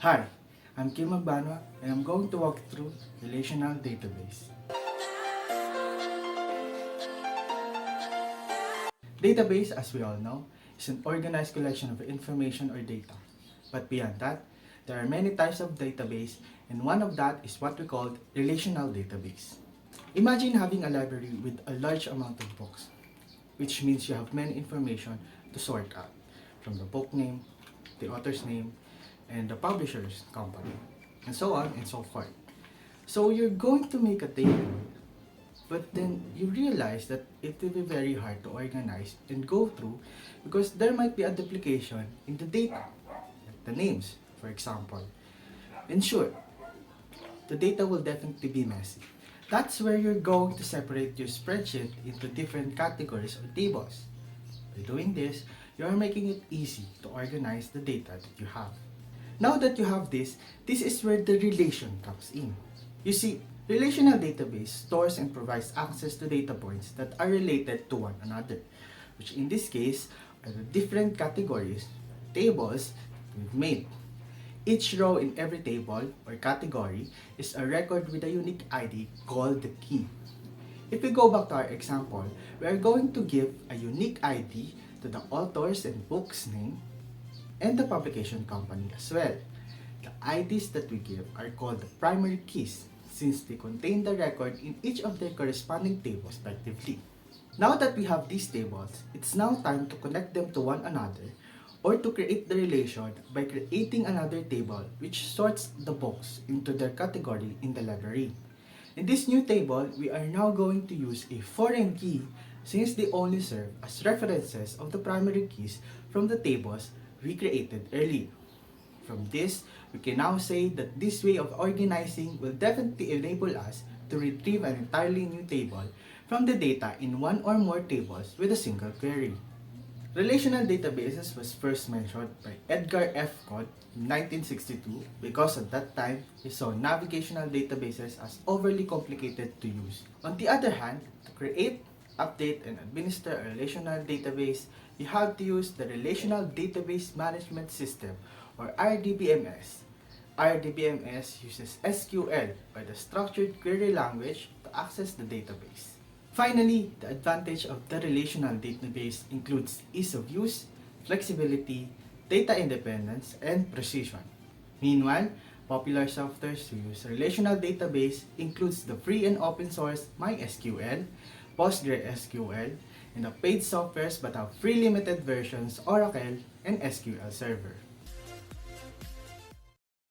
Hi, I'm Magbanua and I'm going to walk through Relational Database. Database, as we all know, is an organized collection of information or data. But beyond that, there are many types of database, and one of that is what we call relational database. Imagine having a library with a large amount of books, which means you have many information to sort out, from the book name, the author's name, and the publisher's company, and so on and so forth. So you're going to make a table, but then you realize that it will be very hard to organize and go through because there might be a duplication in the data, like the names, for example. In short, the data will definitely be messy. That's where you're going to separate your spreadsheet into different categories or tables. By doing this, you are making it easy to organize the data that you have. Now that you have this is where the relation comes in. You see, relational database stores and provides access to data points that are related to one another, which in this case are the different categories, tables we've made. Each row in every table or category is a record with a unique ID called the key. If we go back to our example, we are going to give a unique ID to the author's and book's name and the publication company as well. The IDs that we give are called the primary keys since they contain the record in each of their corresponding tables respectively. Now that we have these tables, it's now time to connect them to one another or to create the relation by creating another table which sorts the books into their category in the library. In this new table, we are now going to use a foreign key since they only serve as references of the primary keys from the tables we created earlier. From this, we can now say that this way of organizing will definitely enable us to retrieve an entirely new table from the data in one or more tables with a single query. Relational databases was first mentioned by Edgar F. Codd in 1962 because at that time he saw navigational databases as overly complicated to use. On the other hand, to create, update, and administer a relational database, you have to use the Relational Database Management System or RDBMS. RDBMS uses SQL or the Structured Query Language to access the database. Finally, the advantage of the relational database includes ease of use, flexibility, data independence, and precision. Meanwhile, popular softwares to use relational database includes the free and open source MySQL, PostgreSQL, and the paid softwares but have free limited versions Oracle and SQL Server.